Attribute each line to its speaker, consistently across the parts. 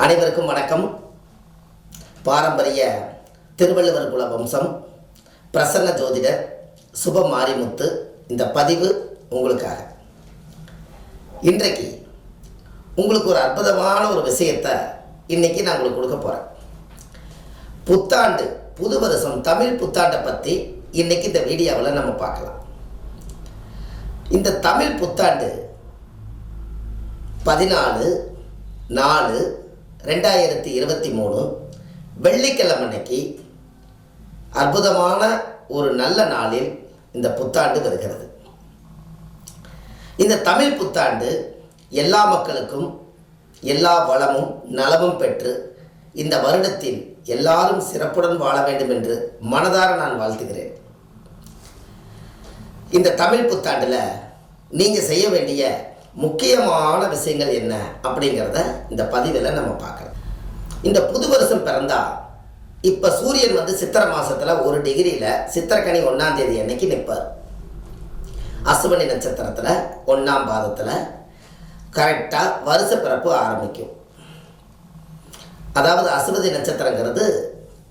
Speaker 1: அனைவருக்கும் வணக்கம். பாரம்பரிய திருவள்ளுவர் குல வம்சம் பிரசன்ன ஜோதிடர் சுப மாரிமுத்து இந்த பதிவு உங்களுக்காக. இன்றைக்கு உங்களுக்கு ஒரு அற்புதமான ஒரு விஷயத்தை இன்னைக்கு நான் உங்களுக்கு கொடுக்க போகிறேன். புத்தாண்டு, புது வருஷம், தமிழ் புத்தாண்டை பற்றி இன்னைக்கு இந்த வீடியோவில் நம்ம பார்க்கலாம். இந்த தமிழ் புத்தாண்டு 14/4/2023 வெள்ளிக்கிழமை அன்னைக்கு அற்புதமான ஒரு நல்ல நாளில் இந்த புத்தாண்டு வருகிறது. இந்த தமிழ் புத்தாண்டு எல்லா மக்களுக்கும் எல்லா வளமும் நலமும் பெற்று இந்த வருடத்தில் எல்லாரும் சிறப்புடன் வாழ வேண்டும் என்று மனதார நான் வாழ்த்துகிறேன். இந்த தமிழ் புத்தாண்டில் நீங்கள் செய்ய வேண்டிய முக்கியமான விஷயங்கள் என்ன அப்படிங்கிறத இந்த பதிவில் நம்ம பார்க்கலாம். இந்த புது வருஷம் பிறந்தா இப்போ சூரியன் சித்திரை மாதத்தில் 1 டிகிரியில் சித்திரக்கனி 1ஆம் தேதி அன்னைக்கு நிற்பார். அசுவனி நட்சத்திரத்தில் 1ஆம் பாதத்தில் கரெக்டாக வருஷ பிறப்பு ஆரம்பிக்கும். அதாவது அசுவதி நட்சத்திரங்கிறது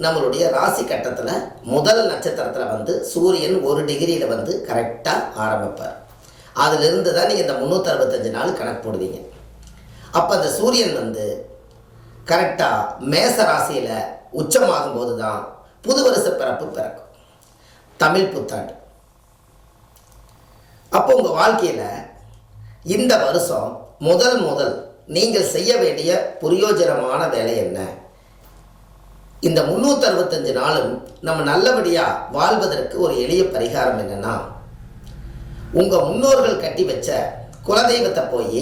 Speaker 1: நம்மளுடைய ராசி கட்டத்தில் முதல் நட்சத்திரத்தில் சூரியன் 1 டிகிரியில் கரெக்டாக ஆரம்பிப்பார். அதிலிருந்து தான் நீங்கள் இந்த 365 நாள் கணக்கு போடுவீங்க. அப்போ அந்த சூரியன் கரெக்டாக மேச ராசியில் உச்சமாகும் போது தான் புது வருஷ பிறப்பு பிறக்கும், தமிழ் புத்தாண்டு. அப்போ உங்கள் வாழ்க்கையில் இந்த வருஷம் முதல் நீங்கள் செய்ய வேண்டிய பிரயோஜனமான வேலை என்ன? இந்த 365 நாளும் நம்ம நல்லபடியாக வாழ்வதற்கு ஒரு எளிய பரிகாரம் என்னென்னா, உங்கள் முன்னோர்கள் கட்டி வச்ச குலதெய்வத்தை போய்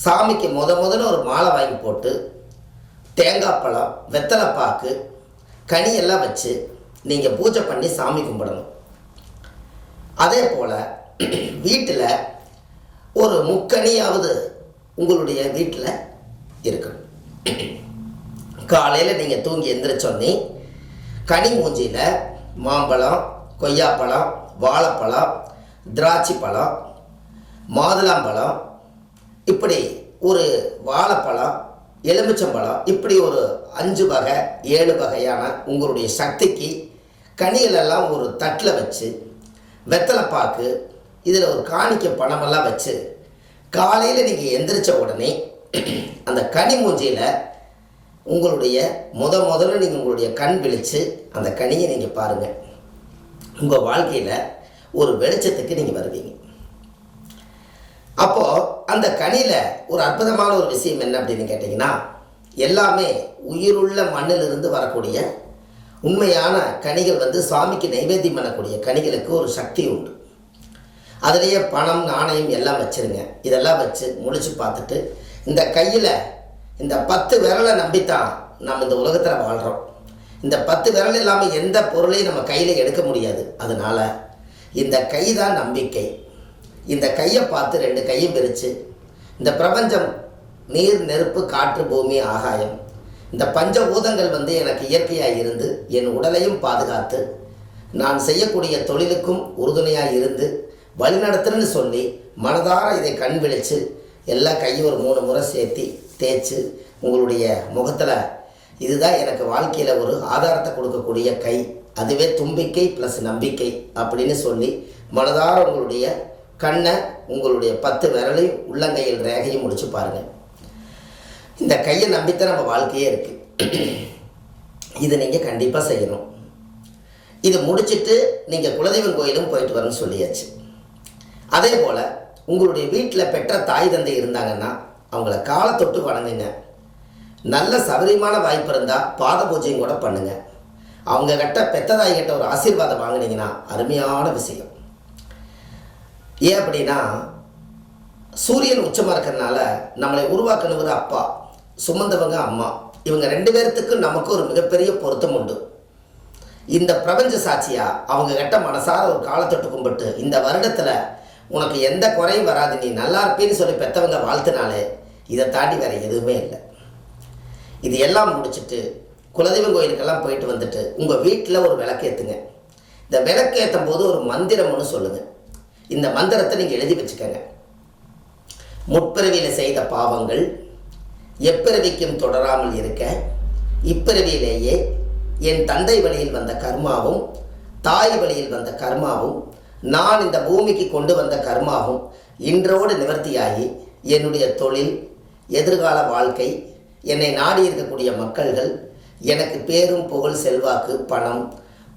Speaker 1: சாமிக்கு முதல்ல ஒரு மாலை வாங்கி போட்டு தேங்காய் பழம், வெத்தலைப்பாக்கு, கனியெல்லாம் வச்சு நீங்கள் பூஜை பண்ணி சாமி கும்பிடணும். அதே போல் வீட்டில் ஒரு முக்கனியாவது உங்களுடைய வீட்டில் இருக்கணும். காலையில் நீங்கள் தூங்கி எந்திரிச்சோன்னே கனி மூஞ்சியில் மாம்பழம், கொய்யாப்பழம், வாழைப்பழம், திராட்சை பழம், மாதுளம்பழம், இப்படி ஒரு வாழைப்பழம், எலுமிச்சம்பழம், இப்படி ஒரு 5 வகை 7 வகையான உங்களுடைய சக்திக்கு கனிகளெல்லாம் ஒரு தட்டில் வச்சு வெத்தலைப்பாக்கு, இதில் ஒரு காணிக்க பணமெல்லாம் வச்சு காலையில் நீங்கள் எந்திரிச்ச உடனே அந்த கனி மூஞ்சியில் உங்களுடைய முதல்ல நீங்கள் உங்களுடைய கண் விழித்து அந்த கனியை நீங்கள் பாருங்கள். உங்கள் வாழ்க்கையில் ஒரு வெளிச்சத்துக்கு நீங்கள் வருவீங்க. அப்போது அந்த கனியில் ஒரு அற்புதமான ஒரு விஷயம் என்ன அப்படின்னு கேட்டிங்கன்னா, எல்லாமே உயிருள்ள மண்ணிலிருந்து வரக்கூடிய உண்மையான கனிகள் சுவாமிக்கு நைவேத்தியம் பண்ணக்கூடிய கனிகளுக்கு ஒரு சக்தி உண்டு. அதுலேயே பணம், நாணயம் எல்லாம் வச்சுருங்க. இதெல்லாம் வச்சு முடிச்சு பார்த்துட்டு இந்த கையில் இந்த 10 விரலை நம்பித்தான் நம்ம இந்த உலகத்தில் வாழ்கிறோம். இந்த 10 விரல் இல்லாமல் எந்த பொருளையும் நம்ம கையில் எடுக்க முடியாது. அதனால் இந்த கை தான் நம்பிக்கை. இந்த கையை பார்த்து 2 கையும் பிரித்து இந்த பிரபஞ்சம், நீர், நெருப்பு, காற்று, பூமி, ஆகாயம், இந்த பஞ்ச பூதங்கள் எனக்கு இயற்கையாக இருந்து என் உடலையும் பாதுகாத்து நான் செய்யக்கூடிய தொழிலுக்கும் உறுதுணையாக இருந்து வழிநடத்துன்னு சொல்லி மனதார இதை கண் விழித்து எல்லா கையும் ஒரு 3 முறை சேர்த்தி தேய்ச்சி உங்களுடைய முகத்தில் இதுதான் எனக்கு வாழ்க்கையில் ஒரு ஆதாரத்தை கொடுக்கக்கூடிய கை, அதுவே தும்பிக்கை ப்ளஸ் நம்பிக்கை அப்படின்னு சொல்லி மனதார உங்களுடைய கண்ணை, உங்களுடைய 10 விரலையும் உள்ளங்கையில் ரேகையும் முடிச்சு பாருங்கள். இந்த கையை நம்பித்தான் நம்ம வாழ்க்கையே இருக்குது. இது நீங்கள் கண்டிப்பாக செய்யணும். இது முடிச்சுட்டு நீங்கள் குலதெய்வம் கோயிலும் போயிட்டு வரணும்னு சொல்லியாச்சு. அதே போல் உங்களுடைய வீட்டில் பெற்ற தாய் தந்தை இருந்தாங்கன்னா அவங்கள காலை தொட்டு வணங்குங்க. நல்ல சபரிமான வாய்ப்பு இருந்தால் பாத பூஜையும் கூட பண்ணுங்கள். அவங்க கிட்ட பெத்ததாய் கிட்ட ஒரு ஆசீர்வாதம் வாங்கினீங்கன்னா அருமையான விஷயம். ஏன் அப்படின்னா, சூரியன் உச்சமாக இருக்கிறதுனால நம்மளை உருவாக்குனவர் அப்பா, சுமந்தவங்க அம்மா. இவங்க 2 பேர்த்துக்கும் நமக்கு ஒரு மிகப்பெரிய பொருத்தம் உண்டு. இந்த பிரபஞ்ச சாட்சியாக அவங்க கிட்ட மனசார ஒரு காலத்தொட்டு கும்பிட்டு இந்த வருடத்தில் உனக்கு எந்த குறையும் வராது, நீ நல்லா இருப்பேன்னு சொல்லி பெற்றவங்க வாழ்த்தினாலே இதை தாண்டி வேறு எதுவுமே இல்லை. இது எல்லாம் முடிச்சுட்டு குலதெய்வம் கோயிலுக்கெல்லாம் போயிட்டு வந்துட்டு உங்கள் வீட்டில் ஒரு விளக்கு ஏற்றுங்க. இந்த விளக்கு ஏற்றும் போது ஒரு மந்திரம்னு சொல்லுங்கள். இந்த மந்திரத்தை நீங்கள் எழுதி வச்சுக்கோங்க. முற்பிறவியில் செய்த பாவங்கள், எப்பிறவிக்கும் தொடராமல் இருக்க இப்பிறவியிலேயே என் தந்தை வழியில் வந்த கர்மாவும் தாய் வழியில் வந்த கர்மாவும் நான் இந்த பூமிக்கு கொண்டு வந்த கர்மாவும் இன்றோடு நிவர்த்தியாகி என்னுடைய தொழில், எதிர்கால வாழ்க்கை, என்னை நாடி இருக்கக்கூடிய மக்கள்கள், எனக்கு பேரும் புகழ், செல்வாக்கு, பணம்,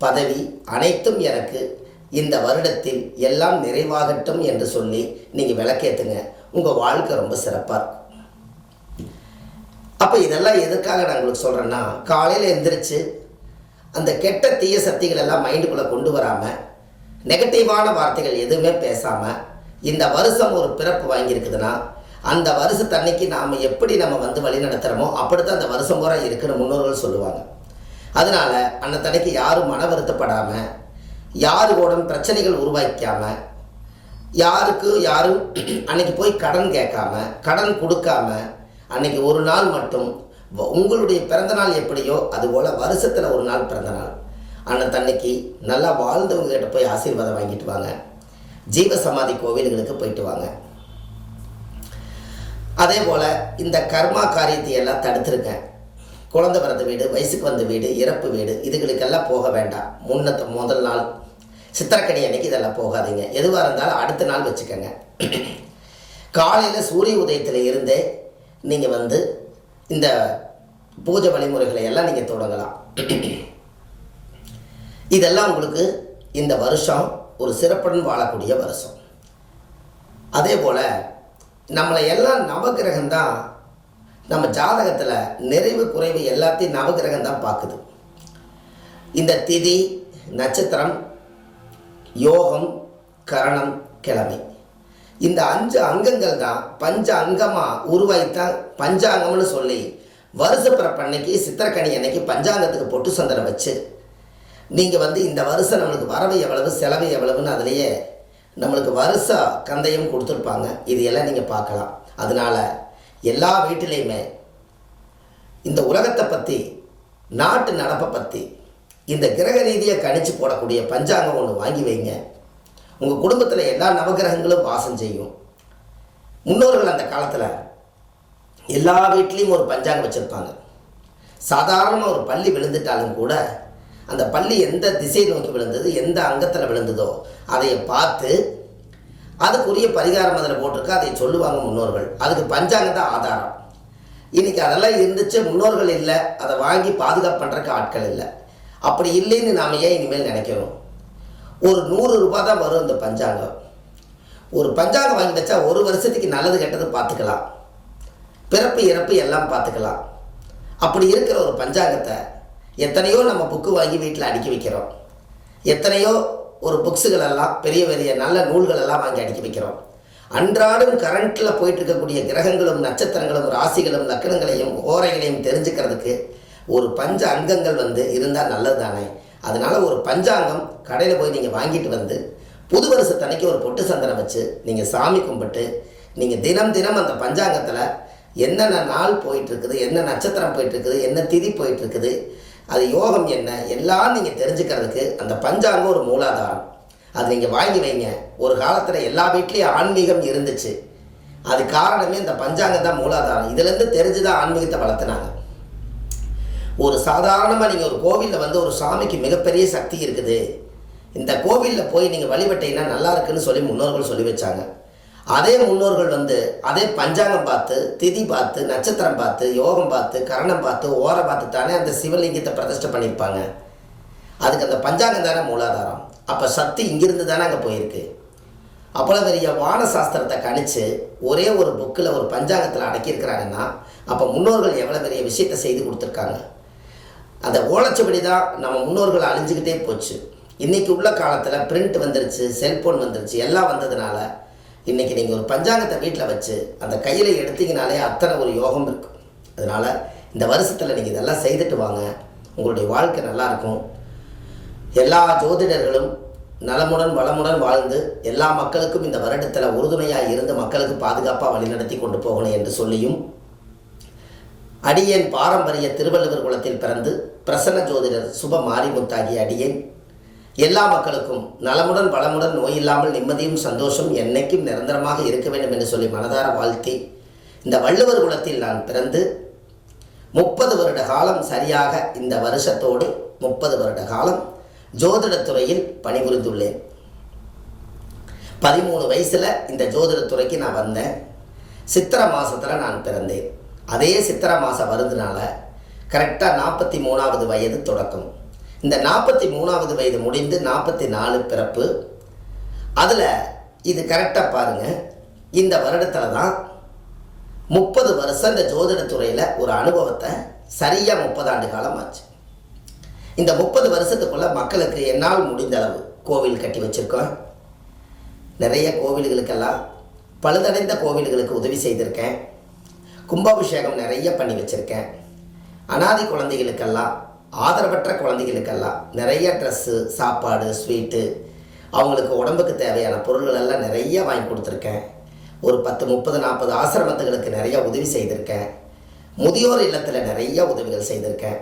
Speaker 1: பதவி அனைத்தும் எனக்கு இந்த வருடத்தில் எல்லாம் நிறைவாகட்டும் என்று சொல்லி நீங்கள் விளக்கேற்றுங்க. உங்கள் வாழ்க்கை ரொம்ப சிறப்பாக இருக்கும். அப்போ இதெல்லாம் எதுக்காக நான் உங்களுக்கு சொல்கிறேன்னா, காலையில் எந்திரிச்சு அந்த கெட்ட தீய சக்திகள் எல்லாம் மைண்டுக்குள்ளே கொண்டு வராமல், நெகட்டிவான வார்த்தைகள் எதுவுமே பேசாமல், இந்த வருஷம் ஒரு பிறப்பு வாங்கியிருக்குதுன்னா அந்த வருஷத்தன்னைக்கு நாம் எப்படி நம்ம வந்து வழி நடத்துகிறோமோ அப்படித்தான் அந்த வருஷம் பூரா இருக்குன்னு முன்னோர்கள் சொல்லுவாங்க. அதனால் அன்னத்தன்னைக்கு யாரும் மன வருத்தப்படாமல், யாரு கூட பிரச்சனைகள் உருவாக்காமல், யாரும் அன்னைக்கு போய் கடன் கேட்காம, கடன் கொடுக்காம, அன்னைக்கு ஒரு நாள் மட்டும் உங்களுடைய பிறந்தநாள் எப்படியோ அதுபோல் வருஷத்தில் ஒரு நாள் பிறந்தநாள் அன்னத்தன்னைக்கு நல்லா வாழ்ந்தவங்க கிட்ட போய் ஆசீர்வாதம் வாங்கிட்டு வாங்க. ஜீவசமாதி கோவில்களுக்கு போயிட்டு வாங்க. அதே போல் இந்த கர்மா காரியத்தை எல்லாம் தடுத்துருங்க. குழந்தை பிறந்த வீடு, வயசுக்கு வந்த வீடு, இறப்பு வீடு, இதுகளுக்கெல்லாம் போக வேண்டாம். முதல் நாள் சித்திரக்கனி அன்னைக்கு இதெல்லாம் போகாதீங்க. எதுவாக இருந்தாலும் அடுத்த நாள் வச்சுக்கோங்க. காலையில் சூரிய உதயத்தில் இருந்தே நீங்கள் வந்து இந்த பூஜை வழிமுறைகளை எல்லாம் நீங்கள் தொடங்கலாம். இதெல்லாம் உங்களுக்கு இந்த வருஷம் ஒரு சிறப்புடன் வாழக்கூடிய வருஷம். அதே போல் நம்மளை எல்லாம் நவகிரகம்தான் நம்ம ஜாதகத்தில் நிறைவு குறைவு எல்லாத்தையும் நவகிரகம்தான் பார்க்குது. இந்த திதி, நட்சத்திரம், யோகம், கரணம், கிழமை, இந்த 5 அங்கங்கள் தான் பஞ்ச அங்கமாக உருவாய்த்தான் பஞ்சாங்கம்னு சொல்லி வருஷ பிறப்பன்னைக்கு சித்திரக்கனி அன்னைக்கு பஞ்சாங்கத்துக்கு பொட்டு சந்தனம் வச்சு நீங்கள் வந்து இந்த வருஷம் நம்மளுக்கு வரவு எவ்வளவு, செலவு எவ்வளவுன்னு அதிலேயே நம்மளுக்கு வருஷ கந்தையும் கொடுத்துருப்பாங்க. இதையெல்லாம் நீங்கள் பார்க்கலாம். அதனால் எல்லா வீட்டிலையுமே இந்த உலகத்தை பற்றி, நாட்டு நடப்பை பற்றி, இந்த கிரக ரீதியாக கணிச்சு போடக்கூடிய பஞ்சாங்கம் ஒன்று வாங்கி வைங்க. உங்கள் குடும்பத்தில் எல்லா நவகிரகங்களும் வாசம் செய்யும். முன்னோர்கள் அந்த காலத்தில் எல்லா வீட்லேயும் ஒரு பஞ்சாங்கம் வச்சுருப்பாங்க. சாதாரணமாக ஒரு பள்ளி விழுந்துட்டாலும் கூட அந்த பள்ளி எந்த திசை நோக்கி விழுந்தது, எந்த அங்கத்தில் விழுந்ததோ அதையை பார்த்து அதுக்குரிய பரிகாரம் அதில் போட்டிருக்கா, அதை சொல்லுவாங்க முன்னோர்கள். அதுக்கு பஞ்சாங்கம் தான் ஆதாரம். இன்றைக்கி அதெல்லாம் இருந்துச்சு, முன்னோர்கள் இல்லை, அதை வாங்கி பாதுகாப்பு பண்ணுறக்கு ஆட்கள் இல்லை. அப்படி இல்லைன்னு நாம் ஏன் இனிமேல் நினைக்கிறோம்? ஒரு 100 ரூபாய் தான் வரும் இந்த பஞ்சாங்கம். ஒரு பஞ்சாங்கம் வாங்கி வச்சா ஒரு வருஷத்துக்கு நல்லது கெட்டது பார்த்துக்கலாம், பிறப்பு இறப்பு எல்லாம் பார்த்துக்கலாம். அப்படி இருக்கிற ஒரு பஞ்சாங்கத்தை எத்தனையோ நம்ம புக்கு வாங்கி வீட்டில் அடுக்கி வைக்கிறோம். எத்தனையோ ஒரு புக்ஸுகளெல்லாம், பெரிய பெரிய நல்ல நூல்களெல்லாம் வாங்கி அடுக்கி வைக்கிறோம். அன்றாடம் கரண்ட்டில் போயிட்டு இருக்கக்கூடிய கிரகங்களும், நட்சத்திரங்களும், ராசிகளும், லக்கணங்களையும், ஓரைகளையும் தெரிஞ்சுக்கிறதுக்கு ஒரு பஞ்ச அங்கங்கள் வந்து இருந்தால் நல்லது தானே. அதனால் ஒரு பஞ்சாங்கம் கடையில் போய் நீங்கள் வாங்கிட்டு வந்து புது வருஷத்தன்னைக்கு ஒரு பொட்டு சந்தனம் வச்சு நீங்கள் சாமி கும்பிட்டு நீங்கள் தினம் தினம் அந்த பஞ்சாங்கத்தில் என்னென்ன நாள் போயிட்டுருக்குது, என்ன நட்சத்திரம் போயிட்டுருக்குது, என்ன திதி போயிட்டுருக்குது, அது யோகம் என்ன, எல்லாம் நீங்கள் தெரிஞ்சுக்கிறதுக்கு அந்த பஞ்சாங்கம் ஒரு மூலாதாரம். அது நீங்கள் வாங்கி வைங்க. ஒரு காலத்தில் எல்லா வீட்லேயும் ஆன்மீகம் இருந்துச்சு. அது காரணமே இந்த பஞ்சாங்கம் தான் மூலாதாரம். இதுலேருந்து தெரிஞ்சு தான் ஆன்மீகத்தை வளர்த்துனாங்க. ஒரு சாதாரணமாக நீங்கள் ஒரு கோவிலில் வந்து ஒரு சாமிக்கு மிகப்பெரிய சக்தி இருக்குது, இந்த கோவிலில் போய் நீங்கள் வழிபட்டீங்கன்னா நல்லா இருக்குன்னு சொல்லி முன்னோர்கள் சொல்லி வச்சாங்க. அதே முன்னோர்கள் வந்து அதே பஞ்சாங்கம் பார்த்து, திதி பார்த்து, நட்சத்திரம் பார்த்து, யோகம் பார்த்து, கரணம் பார்த்து, ஓரை பார்த்து தானே அந்த சிவலிங்கத்தை பிரதிஷ்டை பண்ணியிருப்பாங்க. அதுக்கு அந்த பஞ்சாங்கம் தானே மூலாதாரம். அப்போ சக்தி இங்கிருந்து தானே அங்கே போயிருக்கு. அவ்வளோ பெரிய வான சாஸ்திரத்தை கணிச்சு ஒரே ஒரு புக்கில் ஒரு பஞ்சாங்கத்தில் அடக்கியிருக்கிறாங்கன்னா அப்போ முன்னோர்கள் எவ்வளோ பெரிய விஷயத்தை செய்து கொடுத்துருக்காங்க. அந்த ஓலைச்சுவடி தான் நம்ம முன்னோர்கள் அழிஞ்சிக்கிட்டே போச்சு. இன்றைக்கி உள்ள காலத்தில் பிரிண்ட் வந்துருச்சு, செல்ஃபோன் வந்துருச்சு, எல்லாம் வந்ததுனால இன்றைக்கி நீங்கள் ஒரு பஞ்சாங்கத்தை வீட்டில் வச்சு அந்த கையில் எடுத்தீங்கனாலே அத்தனை ஒரு யோகம் இருக்கும். அதனால் இந்த வருஷத்தில் நீங்கள் இதெல்லாம் செய்துட்டு வாங்க. உங்களுடைய வாழ்க்கை நல்லாயிருக்கும். எல்லா ஜோதிடர்களும் நலமுடன் வளமுடன் வாழ்ந்து எல்லா மக்களுக்கும் இந்த வருடத்தில் உறுதுணையாக இருந்து மக்களுக்கு பாதுகாப்பாக வழிநடத்தி கொண்டு போகணும் என்று சொல்லியும், அடியேன் பாரம்பரிய திருவள்ளுவர் குலத்தில் பிறந்து பிரசன்ன ஜோதிடர் சுப மாரிமுத்தாகிய அடியேன் எல்லா மக்களுக்கும் நலமுடன் வளமுடன் நோயில்லாமல் நிம்மதியும் சந்தோஷம் என்னைக்கும் நிரந்தரமாக இருக்க வேண்டும் என்று சொல்லி மனதார வாழ்த்தி இந்த வள்ளுவர் குலத்தில் நான் பிறந்து 30 வருட காலம், சரியாக இந்த வருஷத்தோடு 30 வருட காலம் ஜோதிடத்துறையில் பணிபுரிந்துள்ளேன். 13 வயசில் இந்த ஜோதிடத்துறைக்கு நான் வந்தேன். சித்திரை மாதத்தில் நான் பிறந்தேன். அதே சித்திரை மாதம் வருதுனால கரெக்டாக 43வது வயது தொடக்கம். இந்த 43வது வயது முடிந்து 44 பிறப்பு. அதில் இது கரெக்டாக பாருங்கள், இந்த வருடத்தில் தான் 30 வருஷம் இந்த ஜோதிடத்துறையில் ஒரு அனுபவத்தை சரியாக 30 ஆண்டு காலம் ஆச்சு. இந்த 30 வருஷத்துக்குள்ளே மக்களுக்கு என்னால் முடிந்த அளவு கோவில் கட்டி வச்சுருக்கோம். நிறைய கோவில்களுக்கெல்லாம், பழுதடைந்த கோவில்களுக்கு உதவி செய்திருக்கேன். கும்பாபிஷேகம் நிறைய பண்ணி வச்சுருக்கேன். அனாதை குழந்தைகளுக்கெல்லாம், ஆதரவற்ற குழந்தைகளுக்கெல்லாம் நிறைய ட்ரெஸ்ஸு, சாப்பாடு, ஸ்வீட்டு, அவங்களுக்கு உடம்புக்கு தேவையான பொருள்கள் எல்லாம் நிறைய வாங்கி கொடுத்துருக்கேன். ஒரு 10, 30, 40 ஆசிரமத்துகளுக்கு நிறைய உதவி செய்திருக்கேன். முதியோர் இல்லத்தில் நிறைய உதவிகள் செய்திருக்கேன்.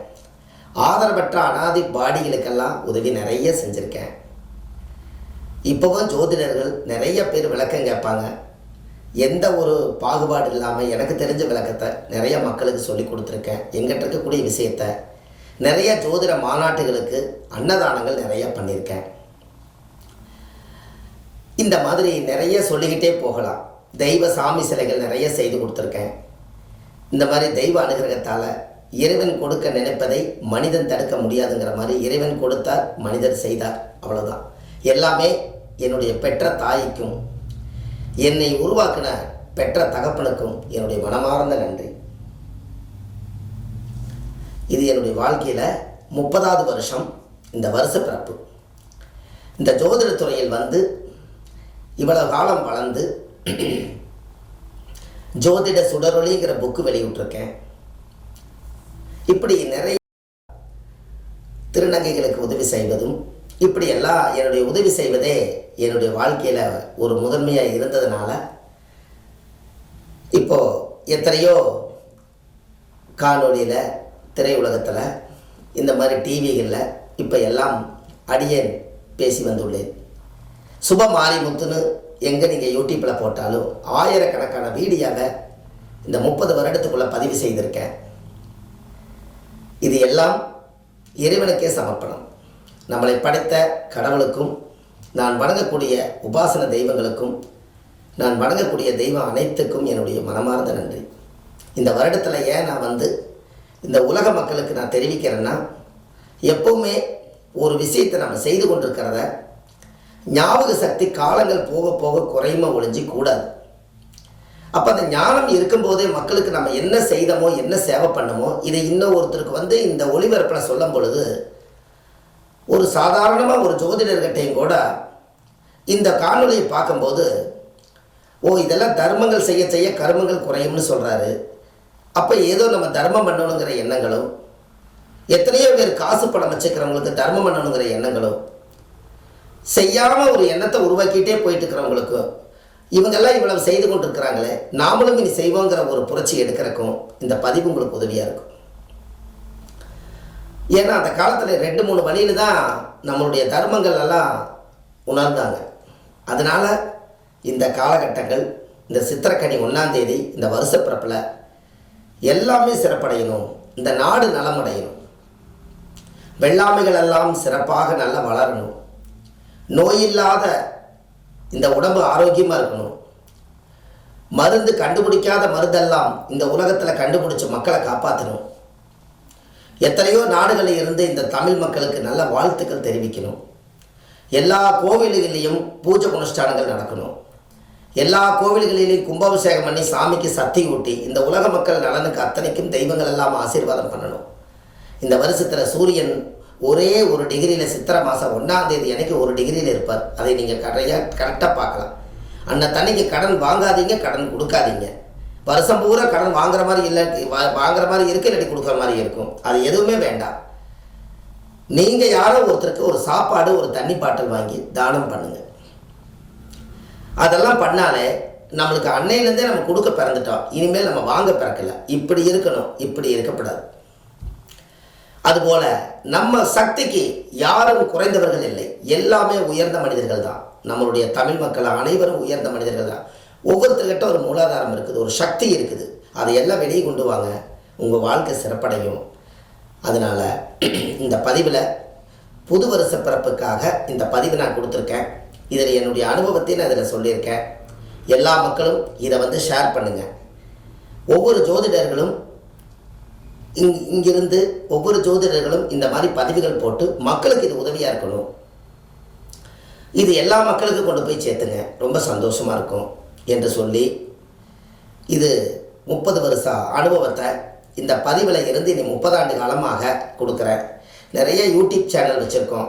Speaker 1: ஆதரவற்ற அனாதை பாடிகளுக்கெல்லாம் உதவி நிறைய செஞ்சுருக்கேன். இப்போவும் ஜோதிடர்கள் நிறைய பேர் விளக்கம் கேட்பாங்க. எந்த ஒரு பாகுபாடு இல்லாமல் எனக்கு தெரிஞ்ச விளக்கத்தை நிறைய மக்களுக்கு சொல்லி கொடுத்துருக்கேன். எங்கிட்ட இருக்கக்கூடிய விஷயத்தை நிறைய ஜோதிட மாநாட்டுகளுக்கு அன்னதானங்கள் நிறைய பண்ணியிருக்கேன். இந்த மாதிரி நிறைய சொல்லிக்கிட்டே போகலாம். தெய்வ சாமி சிலைகள் நிறைய செய்து கொடுத்துருக்கேன். இந்த மாதிரி தெய்வ அனுகிரகத்தால் இறைவன் கொடுக்க நினைப்பதை மனிதன் தடுக்க முடியாதுங்கிற மாதிரி இறைவன் கொடுத்தார், மனிதர் செய்தார், அவ்வளோதான். எல்லாமே என்னுடைய பெற்ற தாய்க்கும் என்னை உருவாக்கின பெற்ற தகப்பனுக்கும் என்னுடைய மனமார்ந்த நன்றி. இது என்னுடைய வாழ்க்கையில் 30வது வருஷம், இந்த வருஷ பிறப்பு. இந்த ஜோதிட துறையில் வந்து இவ்வளவு காலம் வளர்ந்து ஜோதிட சுடரொளிங்கிற புக்கு வெளியிட்டிருக்கேன். இப்படி நிறைய திருநங்கைகளுக்கு உதவி செய்வதும், இப்படி எல்லாம் என்னுடைய உதவி செய்வதே என்னுடைய வாழ்க்கையில் ஒரு முதன்மையாக இருந்ததுனால இப்போது எத்தனையோ காணொலியில், திரையுலகத்தில், இந்த மாதிரி டிவிகளில் இப்போ எல்லாம் அடியேன் பேசி வந்துள்ளேன். சுப மாரிமுத்துன்னு எங்கே நீங்கள் யூடியூப்பில் போட்டாலும் ஆயிரக்கணக்கான வீடியோவை இந்த 30 வருடத்துக்குள்ளே பதிவு செய்திருக்கேன். இது எல்லாம் இறைவனுக்கே சமர்ப்பணம். நம்மளை படைத்த கடவுளுக்கும், நான் வணங்கக்கூடிய உபாசன தெய்வங்களுக்கும், நான் வணங்கக்கூடிய தெய்வம் அனைத்துக்கும் என்னுடைய மனமார்ந்த நன்றி. இந்த வருடத்தில் ஏன் நான் வந்து இந்த உலக மக்களுக்கு நான் தெரிவிக்கிறேன்னா, எப்போவுமே ஒரு விஷயத்தை நம்ம செய்து கொண்டிருக்கிறத ஞாபக சக்தி காலங்கள் போக போக குறையுமா ஒழிஞ்சு கூடாது. அப்போ அந்த ஞானம் இருக்கும்போதே மக்களுக்கு நம்ம என்ன செய்தோமோ, என்ன சேவை பண்ணமோ, இதை இன்னும் ஒருத்தருக்கு வந்து இந்த ஒளிபரப்பில் சொல்லும் பொழுது, ஒரு சாதாரணமாக ஒரு ஜோதிடர்கிட்டையும் கூட இந்த காணொலியை பார்க்கும்போது, ஓ இதெல்லாம் தர்மங்கள் செய்ய செய்ய கர்மங்கள் குறையும்னு சொல்கிறாரு, அப்போ ஏதோ நம்ம தர்மம் பண்ணணுங்கிற எண்ணங்களும், எத்தனையோ பேர் காசு பணம் வச்சுக்கிறவங்களுக்கு தர்மம் பண்ணணுங்கிற எண்ணங்களும், செய்யாமல் ஒரு எண்ணத்தை உருவாக்கிட்டே போயிட்டு இருக்கிறவங்களுக்கும், இவங்கெல்லாம் இவ்வளவு செய்து கொண்டு இருக்கிறாங்களே, நாமளும் இனி செய்வோங்கிற ஒரு புரட்சி எடுக்கிறக்கும் இந்த பதிவு உங்களுக்கு உதவியாக இருக்கும். ஏன்னா அந்த காலத்தில் 2-3 வழியில் தான் நம்மளுடைய தர்மங்கள் எல்லாம் உணர்ந்தாங்க. அதனால் இந்த காலகட்டங்கள், இந்த சித்திரக்கனி 1ஆம் தேதி, இந்த வருஷ பிறப்பில் எல்லாமே சிறப்படையணும், இந்த நாடு நலமடையணும், வெள்ளாமைகள் எல்லாம் சிறப்பாக நல்லா வளரணும், நோயில்லாத இந்த உடம்பு ஆரோக்கியமாக இருக்கணும், மருந்து கண்டுபிடிக்காத மருந்தெல்லாம் இந்த உலகத்தில் கண்டுபிடிச்சி மக்களை காப்பாற்றணும், எத்தனையோ நாடுகளில் இருந்து இந்த தமிழ் மக்களுக்கு நல்ல வாழ்த்துக்கள் தெரிவிக்கணும், எல்லா கோவில்களிலையும் பூஜை அனுஷ்டானங்கள் நடக்கணும், எல்லா கோவில்களிலையும் கும்பாபிஷேகம் பண்ணி சாமிக்கு சக்தி ஊட்டி இந்த உலக மக்கள் நலனுக்கு அத்தனைக்கும் தெய்வங்கள் எல்லாம் ஆசீர்வாதம் பண்ணணும். இந்த வருஷத்தில் சூரியன் ஒரே ஒரு டிகிரியில் சித்திரை மாதம் 1ஆம் தேதி அன்னைக்கு 1 டிகிரியில் இருப்பார். அதை நீங்கள் கரெக்டாக பார்க்கலாம். அன்னைக்கு கடன் வாங்காதீங்க, கடன் கொடுக்காதீங்க. வருஷம் பூரா கடன் வாங்குற மாதிரி இல்லை, வாங்குற மாதிரி இருக்குது, இல்லாட்டி கொடுக்குற மாதிரி இருக்கும். அது எதுவுமே வேண்டாம். நீங்கள் யாரோ ஒருத்தருக்கு ஒரு சாப்பாடு, ஒரு தண்ணி பாட்டில் வாங்கி தானம் பண்ணுங்கள். அதெல்லாம் பண்ணாலே நம்மளுக்கு அன்னையிலேருந்தே நம்ம கொடுக்க பிறந்துட்டோம், இனிமேல் நம்ம வாங்க பிறக்கல. இப்படி இருக்கணும், இப்படி இருக்கக்கூடாது. அதுபோல் நம்ம சக்திக்கு யாரும் குறைந்தவர்கள் இல்லை, எல்லாமே உயர்ந்த மனிதர்கள் தான். நம்மளுடைய தமிழ் மக்கள் அனைவரும் உயர்ந்த மனிதர்கள் தான். ஒவ்வொருத்தர்கிட்ட ஒரு மூலாதாரம் இருக்குது, ஒரு சக்தி இருக்குது. அதையெல்லாம் வெளியே கொண்டு வாங்க, உங்கள் வாழ்க்கை சிறப்படையும். அதனால் இந்த பதிவில் புது வருஷ பிறப்புக்காக இந்த பதிவு நான் கொடுத்துருக்கேன். இதில் என்னுடைய அனுபவத்தை நான் இதில் சொல்லியிருக்கேன். எல்லா மக்களும் இதை ஷேர் பண்ணுங்கள். ஒவ்வொரு ஜோதிடர்களும் இங்கிருந்து ஒவ்வொரு ஜோதிடர்களும் இந்த மாதிரி பதிவுகள் போட்டு மக்களுக்கு இது உதவியாக இருக்கணும். இது எல்லா மக்களுக்கும் கொண்டு போய் சேர்த்துங்க, ரொம்ப சந்தோஷமாக இருக்கும் என்று சொல்லி இது 30 வருஷ அனுபவத்தை இந்த பதிவில் இருந்து இனி 30 ஆண்டு காலமாக கொடுக்குறேன். நிறைய யூடியூப் சேனல் வச்சுருக்கோம்.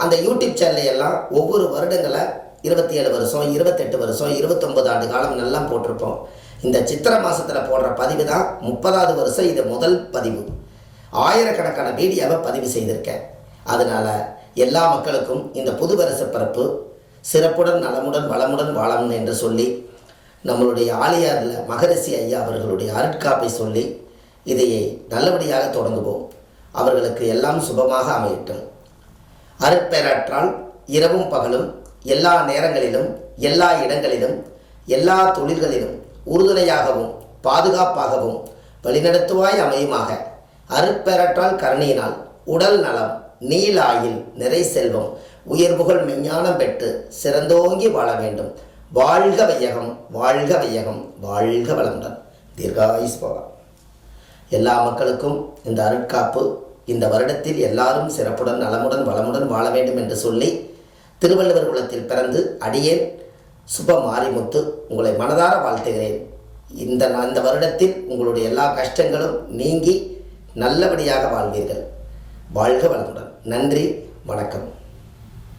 Speaker 1: அந்த யூடியூப் சேனல் எல்லாம் ஒவ்வொரு வருடங்களை 27 வருஷம், 28 வருஷம், 29 ஆண்டு காலம் நல்லா போட்டிருப்போம். இந்த சித்திரை மாதத்தில் போடுற பதிவு தான் 30வது வருஷம். இது முதல் பதிவு. ஆயிரக்கணக்கான வீடியோவை பதிவு செய்திருக்கேன். அதனால் எல்லா மக்களுக்கும் இந்த புது வருஷ பிறப்பு சிறப்புடன் நலமுடன் வளமுடன் வாழணும் என்று சொல்லி நம்மளுடைய ஆலியாரில் மகரிஷி ஐயா அவர்களுடைய அருட்காப்பை சொல்லி இதையை நல்லபடியாக தொடங்குவோம். அவர்களுக்கு எல்லாம் சுபமாக அமையட்டும். அருட்பேராற்றால் இரவும் பகலும் எல்லா நேரங்களிலும் எல்லா இடங்களிலும் எல்லா தொழில்களிலும் உறுதுணையாகவும் பாதுகாப்பாகவும் வழிநடத்துவாய் அமையுமாக. அருட்பேராற்றால் கருணையினால் உடல் நலம், நீலாயில், நிறை செல்வம், உயர்வுகள் மெஞ்ஞானம் பெற்று சிறந்தோங்கி வாழ வேண்டும். வாழ்க வையகம், வாழ்க வையகம், வாழ்க வளமுடன், தீர்காயுஸ் பவ. எல்லா மக்களுக்கும் இந்த அருட்காப்பு இந்த வருடத்தில் எல்லாரும் சிறப்புடன் நலமுடன் வளமுடன் வாழ வேண்டும் என்று சொல்லி திருவள்ளுவர் குலத்தில் பிறந்து அடியேன் சுப மாரிமுத்து உங்களை மனதார வாழ்த்துகிறேன். இந்த வருடத்தில் உங்களுடைய எல்லா கஷ்டங்களும் நீங்கி நல்லபடியாக வாழ்வீர்கள். வாழ்க வளமுடன். நன்றி, வணக்கம்.